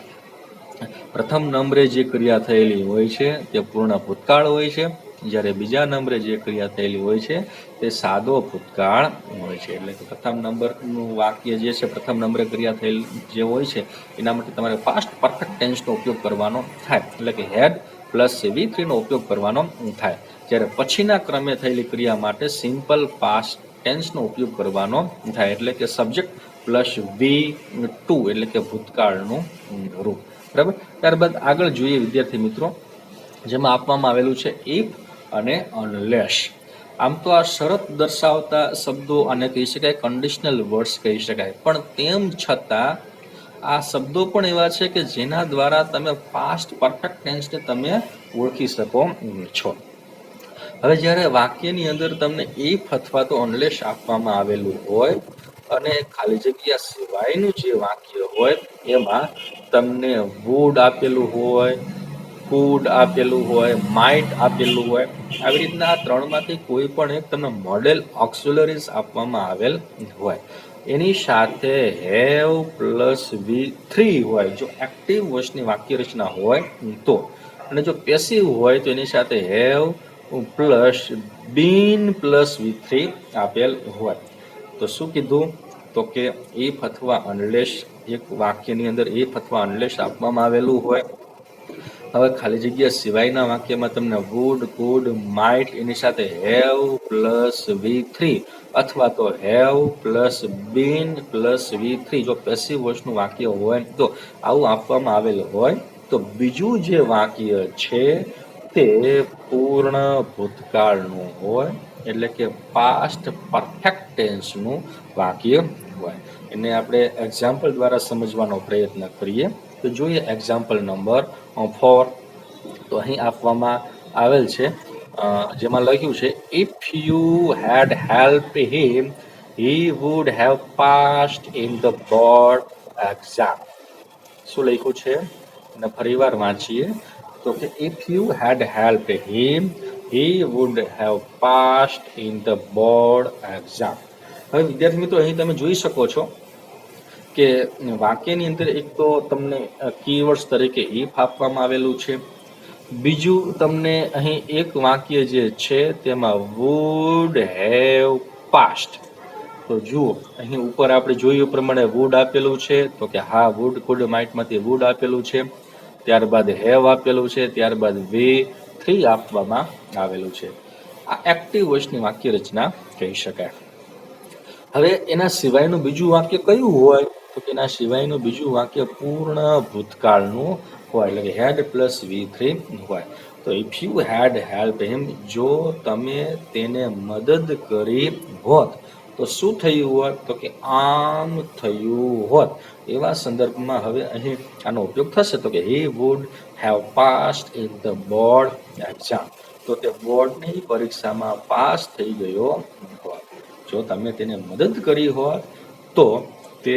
પ્રથમ નંબરે જે ક્રિયા થયેલી હોય છે તે પૂર્ણ ભૂતકાળ હોય છે, જ્યારે બીજા નંબરે જે ક્રિયા થયેલી હોય છે તે સાદો ભૂતકાળ હોય છે. એટલે કે પ્રથમ નંબરનું વાક્ય જે છે, પ્રથમ નંબરે ક્રિયા થયેલ જે હોય છે એના માટે તમારે પાસ્ટ પરફેક્ટ ટેન્સનો ઉપયોગ કરવાનો થાય, એટલે કે હેડ પ્લસ V3 નો ઉપયોગ કરવાનો થાય. જ્યારે પછીના ક્રમે થયેલી ક્રિયા માટે સિમ્પલ પાસ્ટ ટેન્સનો ઉપયોગ કરવાનો થાય, એટલે કે સબ્જેક્ટ પ્લસ V2, એટલે કે ભૂતકાળનું રૂપ. બરાબર? ત્યારબાદ આગળ જોઈએ વિદ્યાર્થી મિત્રો, જેમાં આપવામાં આવેલું છે ઇફ અને અનલેસ. આમ તો આ શરત દર્શાવતા શબ્દો આને કહી શકાય, કન્ડિશનલ વર્ડ્સ કહી શકાય, પણ તેમ છતાં આ શબ્દો પણ એવા છે કે જેના દ્વારા તમે પાસ્ટ પરફેક્ટ ટેન્સને તમે ઓળખી શકો છો. હવે જ્યારે વાક્યની અંદર તમને ઇફ અથવા તો અનલેસ આપવામાં આવેલું હોય અને ખાલી જગ્યા સિવાયનું જે વાક્ય હોય એમાં તમને વુડ આપેલું હોય, કુડ આપેલું હોય, માઇટ આપેલું હોય, આવી રીતના આ ત્રણમાંથી કોઈ પણ એક તમને મોડેલ ઓક્સિલરીઝ આપવામાં આવેલ હોય, એની સાથે હેવ પ્લસ V3 હોય, જો એક્ટિવ વોઇસની વાક્ય રચના હોય તો, અને જો પેસિવ હોય તો એની સાથે have plus bin plus V3 આપેલ હોય. તો શું કીધું? તો કે ઇફ અથવા અનલેસ, એક વાક્યની અંદર ઇફ અથવા અનલેસ આપવામાં આવેલું હોય. હવે ખાલી જગ્યા સિવાયના વાક્યમાં તમને વુડ, કુડ, માઇટ એની સાથે હેવ પ્લસ V3 અથવા તો have plus bin plus V3 જો પેસિવ વોઇસનું વાક્ય હોય તો આવું આપવામાં આવેલું હોય તો બીજું જે વાક્ય છે તે પૂર્ણ ભૂતકાળનું હોય, એટલે કે પાસ્ટ પરફેક્ટ ટેન્સનું વાક્ય હોય. એને આપણે એક્ઝામ્પલ દ્વારા સમજવાનો પ્રયત્ન કરીએ. તો જોઈએ એક્ઝામ્પલ નંબર 4. તો અહીં આપવામાં આવેલ છે, જેમાં લખ્યું છે if you had help him he would have passed in the board exam. શું લખ્યું છે? અને ફરીવાર વાંચીએ તો કે if you had help him he would have passed in the board exam. હવે વિદ્યાર્થી મિત્રો, અહીં તમે જોઈ શકો છો કે વાક્યની અંદર એક તો તમને કીવર્ડ્સ તરીકે ઇફ આપવામાં આવેલું છે. બીજું તમને અહીં એક વાક્ય જે છે તેમાં વુડ હેવ પાસ્ડ. તો જુઓ, અહીં ઉપર આપણે જોયું પ્રમાણે વુડ આપેલું છે, તો કે હા વુડ, કુડ, માઇટમાંથી વુડ આપેલું છે. ત્યારબાદ હેવ આપેલું છે, ત્યારબાદ V3 આપવામાં આવેલું છે. આ એક્ટિવ વોઇસની વાક્ય રચના કહી શકાય. હવે એના સિવાયનું બીજું વાક્ય કયું હોય? તો કે એના સિવાયનું બીજું વાક્ય પૂર્ણ ભૂતકાળનું હોય, એટલે કે હેડ પ્લસ V3 હોય. તો if you had help him, જો તમે તેને મદદ કરી હોત તો શું થયું હોત? તો કે આમ થયું હોત. એવા સંદર્ભમાં હવે અહીં આનો ઉપયોગ થશે તો કે he would have passed in the board exam. તો તે બોર્ડની પરીક્ષામાં પાસ થઈ ગયો હોત. જો તમે તેને મદદ કરી હોત તો તે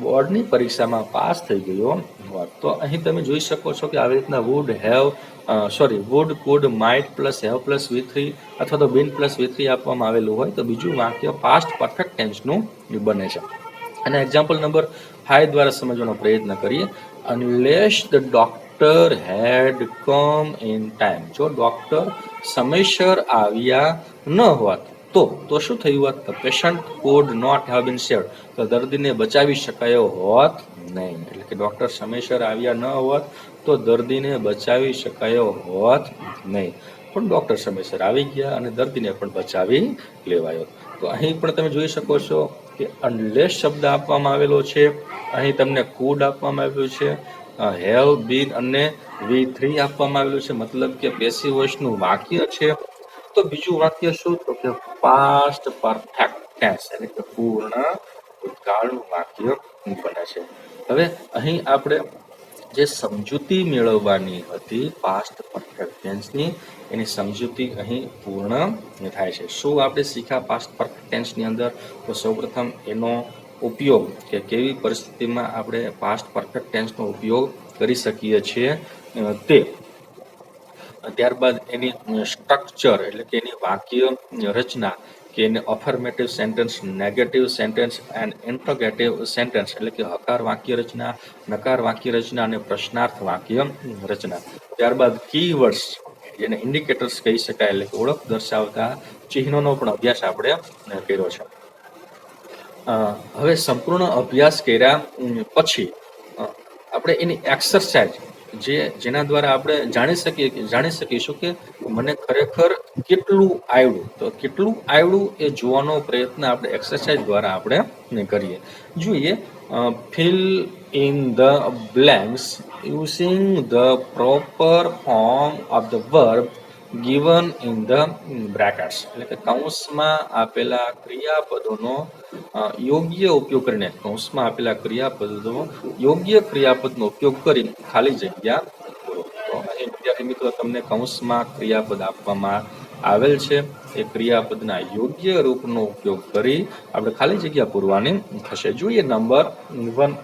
બોર્ડની પરીક્ષામાં પાસ થઈ ગયો હોત. તો અહીં તમે જોઈ શકો છો કે આવી રીતના would have would, could, might plus have plus V3 અથવા તો બીન પ્લસ V3 આપવામાં આવેલું હોય તો બીજું વાક્ય પાસ્ટ પરફેક્ટ ટેન્સનું બને છે. અને એક્ઝામ્પલ નંબર 5 દ્વારા સમજવાનો પ્રયત્ન કરીએ. Unless the doctor had come in time, જો ડોક્ટર સમયસર આવ્યા ન હોત તો શું થયું હોત? The patient could not have been saved, તો દર્દીને બચાવી શકાયો હોત નહીં. એટલે કે ડોક્ટર સમયસર આવ્યા ન હોત તો દર્દીને બચાવી શકાયો હોત નહીં. પણ ડોક્ટર સમયસર આવી ગયા અને દર્દીને પણ બચાવી લેવાયો. તો અહીં પણ તમે જોઈ શકો છો કે અનલેસ શબ્દ આપવામાં આવેલો છે. અહીં તમને કુડ આપવામાં આવ્યું છે, હેવ, બીન અને V3 આપવામાં આવેલું છે, મતલબ કે પેસિવ વોઇસનું વાક્ય છે. તો બીજું વાક્ય શું? તો કે પાસ્ટ પરફેક્ટ ટેન્સ, એટલે કે પૂર્ણ ભૂતકાળનું વાક્ય બને છે. હવે અહીં આપણે જે સમજૂતી મેળવવાની હતી પાસ્ટ પરફેક્ટ ટેન્સની, એની સમજૂતી અહીં પૂર્ણ થાય છે. શું આપણે શીખ્યા પાસ્ટ પરફેક્ટ ટેન્સની અંદર? તો સૌપ્રથમ એનો ઉપયોગ કે કેવી પરિસ્થિતિમાં આપણે પાસ્ટ પરફેક્ટ ટેન્સનો ઉપયોગ કરી શકીએ છીએ તે, ત્યારબાદ એની સ્ટ્રક્ચર એટલે કે એની વાક્ય રચના, કે એને affirmative sentence, negative sentence and interrogative sentence, એટલે કે હકાર વાક્ય રચના, નકાર વાક્ય રચના અને પ્રશ્નાર્થ વાક્ય રચના. ત્યારબાદ કીવર્ડ્સ, જેને ઇન્ડિકેટર્સ કહી શકાય, એટલે કે ઓળખ દર્શાવતા ચિહ્નોનો પણ અભ્યાસ આપણે કર્યો છે. હવે સંપૂર્ણ અભ્યાસ કર્યા પછી આપણે એની એક્સરસાઇઝ જેના દ્વારા આપણે જાણી શકીશું કે મને ખરેખર કેટલું આવડ્યું. તો કેટલું આવડ્યું એ જોવાનો પ્રયત્ન આપણે એક્સરસાઇઝ દ્વારા આપણે કરીએ. જોઈએ, fill in the blanks using the proper form of the verb given in the brackets, એટલે કે કૌંસમાં આપેલા ક્રિયાપદોનો યોગ્ય ઉપયોગ કરીને, કૌંસમાં આપેલા ક્રિયાપદોનો યોગ્ય ક્રિયાપદનો ઉપયોગ કરી ખાલી જગ્યા પૂરો. તો અહીં વિદ્યાર્થી મિત્રો તમને કૌંસમાં ક્રિયાપદ આપવામાં આવેલ છે, એ ક્રિયાપદના યોગ્ય રૂપનો ઉપયોગ કરી આપણે ખાલી જગ્યા પૂરવાની થશે. જોઈએ નંબર 1,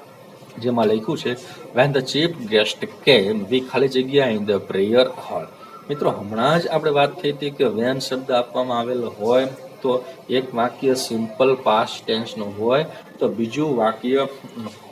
જેમાં લખ્યું છે when the chief guest came we ખાલી જગ્યા in the prayer hall. મિત્રો હમણાં જ આપણે વાત થઈ હતી કે વેન શબ્દ આપવામાં આવેલો હોય તો એક વાક્ય સિમ્પલ પાસ્ટ ટેન્સનું હોય તો બીજું વાક્ય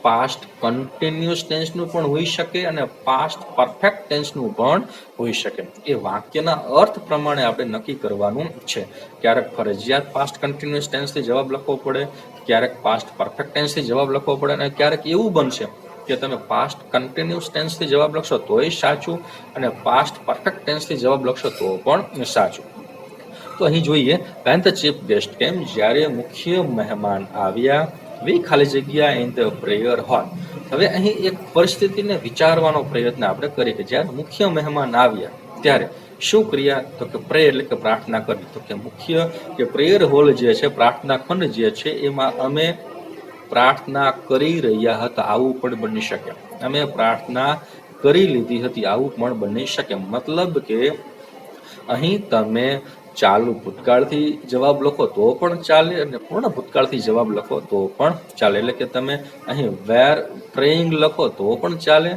પાસ્ટ કન્ટિન્યુઅસ ટેન્સનું પણ હોઈ શકે અને પાસ્ટ પરફેક્ટ ટેન્સનું પણ હોઈ શકે. એ વાક્યના અર્થ પ્રમાણે આપણે નક્કી કરવાનું છે. ક્યારેક ફરજિયાત પાસ્ટ કન્ટિન્યુઅસ ટેન્સથી જવાબ લખવો પડે, ક્યારેક પાસ્ટ પરફેક્ટ ટેન્સથી જવાબ લખવો પડે, અને ક્યારેક એવું બનશે કે તમે પાસ્ટ કન્ટિન્યુઅસ ટેન્સથી જવાબ લખશો તોય સાચું અને પાસ્ટ પરફેક્ટ ટેન્સથી જવાબ લખશો તો પણ સાચું. તો અહીં જોઈએ, વેન ધ ચીફ ગેસ્ટ કેમ, જ્યારે મુખ્ય મહેમાન આવ્યા, વી ખાલી જગ્યા ઇન ધ પ્રેયર હોલ. હવે અહીં એક પરિસ્થિતિને વિચારવાનો પ્રયત્ન આપણે કરીએ કે જ્યારે મુખ્ય મહેમાન આવ્યા ત્યારે શું ક્રિયા, તો કે પ્રે એટલે કે પ્રાર્થના કરવી. તો કે મુખ્ય કે પ્રેયર હોલ જે છે, પ્રાર્થના ખંડ જે છે, એમાં અમે પ્રાર્થના કરી રહ્યા હતા, આવું પણ બની શકે. અમે પ્રાર્થના કરી લીધી હતી, આવું પણ બની શકે. મતલબ કે અહીં તમે ચાલુ ભૂતકાળથી જવાબ લખો તો પણ ચાલે અને પૂર્ણ ભૂતકાળથી જવાબ લખો તો પણ ચાલે. એટલે કે તમે અહીં વેર પ્રેઇંગ લખો તો પણ ચાલે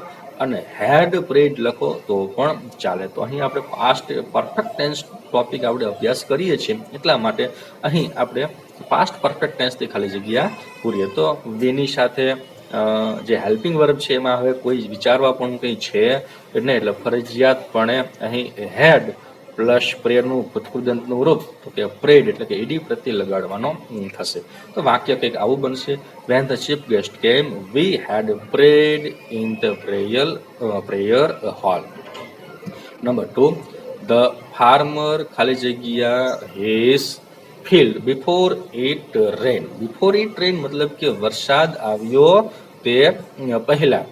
અને હેડ પ્રેડ લખો તો પણ ચાલે. તો અહીં આપણે પાસ્ટ પરફેક્ટ ટેન્સ ટોપિક આપણે અભ્યાસ કરીએ છીએ, એટલા માટે અહીં આપણે પાસ્ટ પરફેક્ટ ટેન્સથી ખાલી જગ્યા પૂરીએ. તો વેની સાથે જે હેલ્પિંગ વર્બ છે એમાં હવે કોઈ વિચારવા પણ કંઈ છે નહીં, એટલે ફરજિયાતપણે અહીં હેડ પ્લસ પ્રેયરનું ભૂતકૃદંતનું રૂપ તો કે પ્રેડ એટલે કે ઈડી પ્રત્યે લગાડવાનો થશે. તો વાક્ય કંઈક આવું બનશે, when the chief guest came we had prayed in the prayer hall. Number 2, the farmer ખાલી જગ્યા his field before it rain. Before it rain મતલબ કે વરસાદ આવ્યો તે પહેલા.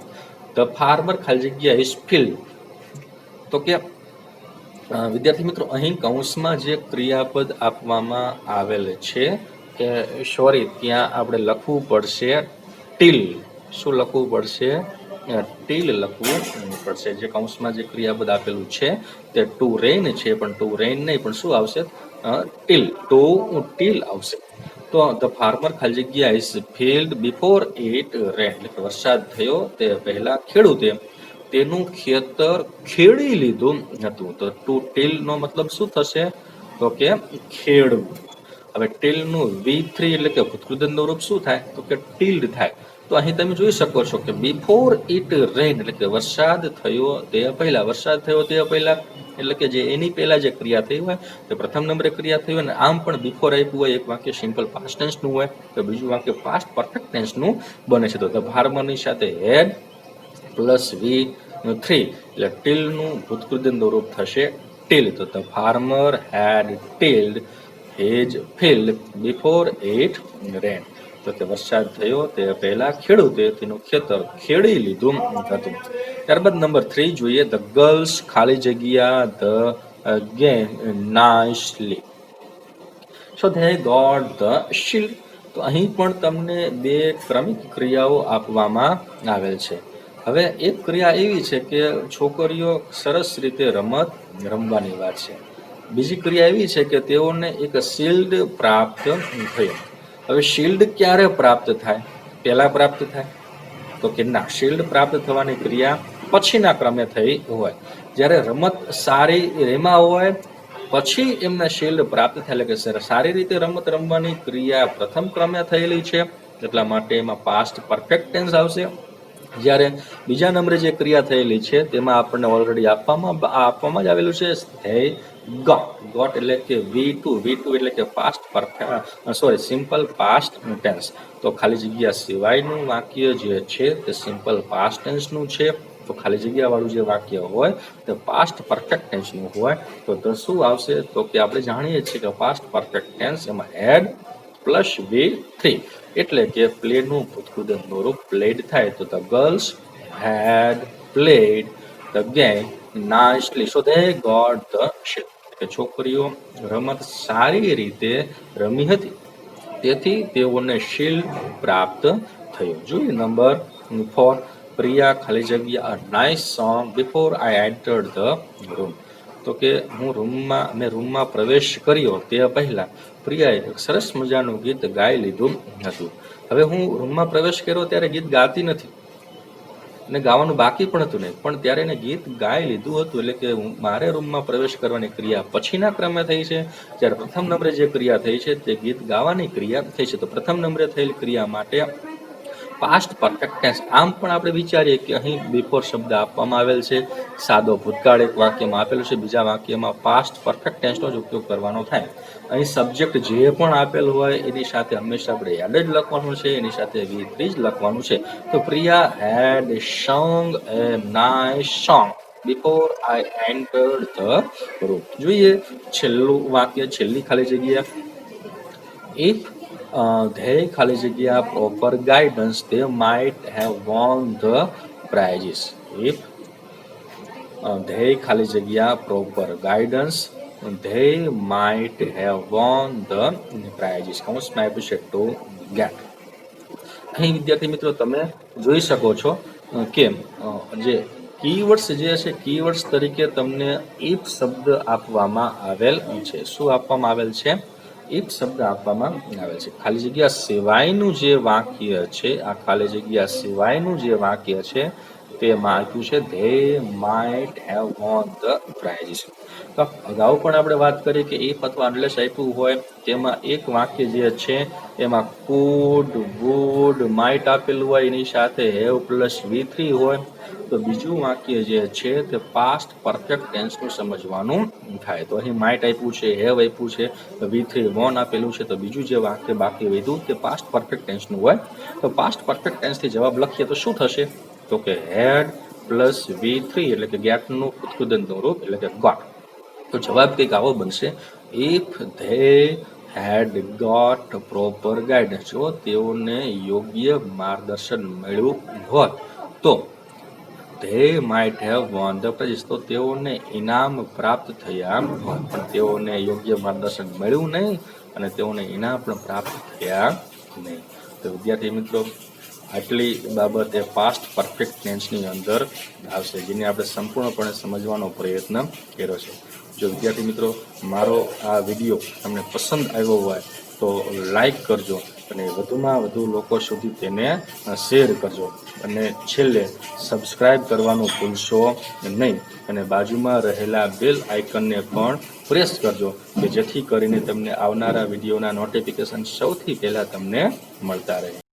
ધ ફાર્મર ખાલી જગ્યા હિઝ ફિલ્ડ, તો કે વિદ્યાર્થી મિત્રો અહીં કૌંસમાં જે ક્રિયાપદ આપવામાં આવેલ છે કે સોરી ત્યાં આપણે લખવું પડશે ટીલ. શું લખવું પડશે? ટીલ લખવું પડશે. જે કૌંસમાં જે ક્રિયાપદ આપેલું છે તે ટુ રેન છે, પણ ટુ રેન નહીં, પણ શું આવશે? ટીલ. ટીલ આવશે. તો ધ ફાર્મર ખાલી જગ્યા ઇઝ ફિલ્ડ બિફોર ઇટ રેન, એટલે કે વરસાદ થયો તે પહેલા ખેડૂતે તેનું ખેતર ખેડી લીધું હતું. તો ટુ ટીલ નો મતલબ શું થશે? તો કે ખેડવું. હવે ટીલનું V3 એટલે કે ભૂતકૃદંતનું રૂપ શું થાય? તો કે ટીલ્ડ થાય. તો અહીં તમે જોઈ શકો છો કે બિફોર ઇટ રેન એટલે કે વરસાદ થયો તે પહેલા. વરસાદ થયો તે પહેલા એટલે કે જે એની પહેલા જે ક્રિયા થઈ હોય તે પ્રથમ નંબરે ક્રિયા થઈ હોય, અને આમ પણ બિફોર આપ્યું હોય એક વાક્ય સિમ્પલ પાસ્ટ ટેન્સનું હોય તો બીજું વાક્ય પાસ્ટ પરફેક્ટ ટેન્સનું બને છે. તો ધ ફાર્મરની સાથે હેડ પ્લસ V3 એટલે ટીલનું ભૂતકૃદંતનું રૂપ થશે ટીલ. તો the farmer had tilled his field before it rain, તો કે વરસાદ થયો તે પહેલા ખેડૂતે તેનું ખેતર ખેડી લીધું હતું. ત્યારબાદ નંબર 3 જોઈએ, ધ ગર્લ્સ ખાલી જગ્યા the game nicely. So they got the shield. તો અહીં પણ તમને બે ક્રમિક ક્રિયાઓ આપવામાં આવેલ છે. હવે એક ક્રિયા એવી છે કે છોકરીઓ સરસ રીતે રમત રમવાની વાત છે. બીજી ક્રિયા એવી છે કે તેઓને એક શિલ્ડ પ્રાપ્ત થયું. હવે શિલ્ડ ક્યારે પ્રાપ્ત થાય? પહેલા પ્રાપ્ત થાય? તો કે ના, શિલ્ડ પ્રાપ્ત થવાની ક્રિયા પછીના ક્રમે થઈ હોય. જ્યારે રમત સારી રેમાં હોય પછી એમને શિલ્ડ પ્રાપ્ત થાય, એટલે કે સારી રીતે રમત રમવાની ક્રિયા પ્રથમ ક્રમે થયેલી છે, એટલા માટે એમાં પાસ્ટ પરફેક્ટ ટેન્સ આવશે. જ્યારે બીજા નંબરે જે ક્રિયા થયેલી છે તેમાં આપણને ઓલરેડી આપવામાં જ આવેલું છે ધે ગોટ એટલે કે V2 એટલે કે past perfect simple past tense. તો ખાલી જગ્યા સિવાયનું વાક્ય જે છે તે સિમ્પલ પાસ્ટ ટેન્સનું છે. તો ખાલી જગ્યા વાળું જે વાક્ય હોય તે પાસ્ટ પરફેક્ટ ટેન્સનું હોય. તો શું આવશે? તો કે આપણે જાણીએ છીએ કે પાસ્ટ પરફેક્ટ ટેન્સ એમાં હેડ પ્લસ V3 એટલે કે પ્લેનું ભૂતકૃદંતનું રૂપ પ્લેડ થાય. તો the girls had played the game nicely, so they got the shield. કે છોકરીઓ રમત સારી રીતે રમી હતી તેથી તેઓને શિલ્ડ પ્રાપ્ત થયો. જોઈએ નંબર 4, પ્રિયા ખાલી જગ્યા a nice song before I entered the room. તો કે મેં રૂમમાં પ્રવેશ કર્યો તે પહેલા પ્રિયાએ એક સરસ મજાનું ગીત ગાઈ લીધું હતું. હવે હું રૂમમાં પ્રવેશ કર્યો ત્યારે ગીત ગાતી નથી, અને ગાવાનું બાકી પણ હતું નહીં, પણ ત્યારે એને ગીત ગાઈ લીધું હતું. એટલે કે મારે રૂમમાં પ્રવેશ કરવાની ક્રિયા પછીના ક્રમે થઈ છે, જ્યારે પ્રથમ નંબરે જે ક્રિયા થઈ છે તે ગીત ગાવાની ક્રિયા થઈ છે. તો પ્રથમ નંબરે થયેલ ક્રિયા માટે પાસ્ટ પરફેક્ટ ટેન્સ. આમ પણ આપણે વિચારીએ કે અહીં બિફોર શબ્દ આપવામાં આવેલ છે, સાદો ભૂતકાળ એક વાક્યમાં આપેલું છે, બીજા વાક્યમાં પાસ્ટ પરફેક્ટ ટેન્સનો જ ઉપયોગ કરવાનો થાય. અહીં સબ્જેક્ટ જે પણ આપેલ હોય એની સાથે હંમેશા આપણે હેડ જ લખવાનું છે, એની સાથે V3 જ લખવાનું છે. તો પ્રિયા હેડ sung a nice song before I entered the room. જોઈએ છેલ્લું વાક્ય, છેલ્લી ખાલી જગ્યા. If they ખાલી જગ્યા proper guidance, they might have won the prizes. If they ખાલી જગ્યા proper guidance, they might have won the prizes. કૌંસમાં આપ્યું છે to get. અહીં વિદ્યાર્થી મિત્રો તમે જોઈ શકો છો કે જે કીવર્ડ્સ જે છે, કીવર્ડ્સ તરીકે તમને ઇફ શબ્દ આપવામાં આવેલ છે. શું આપવામાં આવેલ છે? ઇફ શબ્દ આપવામાં આવેલ છે. ખાલી જગ્યા સિવાયનું જે વાક્ય છે, આ ખાલી જગ્યા સિવાયનું જે વાક્ય છે તેમાં આપ્યું છે they might have won the prizes. તો અગાઉ પણ આપણે વાત કરી કે ઇફ અથવા અનલેસ આપ્યું હોય તેમાં એક વાક્ય જે છે એમાં could, would, might આપેલું હોય, એની સાથે have પ્લસ V3 હોય. તો બીજું વાક્ય જે છે તે પાસ્ટ પરફેક્ટ ટેન્સનું સમજવાનું થાય. તો અહીં might આપ્યું છે, have આપ્યું છે, તો V3 won આપેલું છે. તો બીજું જે વાક્ય બાકી વધ્યું તે પાસ્ટ પરફેક્ટ ટેન્સનું હોય. તો પાસ્ટ પરફેક્ટ ટેન્સથી જવાબ લખીએ તો શું થશે? તો કે had પ્લસ V3 એટલે કે ગેટનું ઉત્કૃદનનું રૂપ એટલે કે got. તો જવાબ કંઈક આવો બનશે, if they had got proper guidance. જો તેઓને યોગ્ય માર્ગદર્શન મળ્યું હોત તો they might have won the prizes. તો તેઓને ઇનામ પ્રાપ્ત થયા હોત, પણ તેઓને યોગ્ય માર્ગદર્શન મળ્યું નહીં અને તેઓને ઇનામ પણ પ્રાપ્ત થયા નહીં. તો વિદ્યાર્થી મિત્રો આટલી બાબત એ પાસ્ટ પરફેક્ટ ટેન્સની અંદર આવશે, જેને આપણે સંપૂર્ણપણે સમજવાનો પ્રયત્ન કર્યો છે. જો વિદ્યાર્થી મિત્રો મારો આ વિડીયો તમને પસંદ આવ્યો હોય તો લાઈક કરજો અને વધુમાં વધુ લોકો સુધી તેને શેર કરજો, અને છેલ્લે સબસ્ક્રાઈબ કરવાનું ભૂલશો નહીં, અને બાજુમાં રહેલા બેલ આઇકનને પણ પ્રેસ કરજો કે જેથી કરીને તમને આવનારા વિડીયોના નોટિફિકેશન સૌથી પહેલાં તમને મળતા રહે.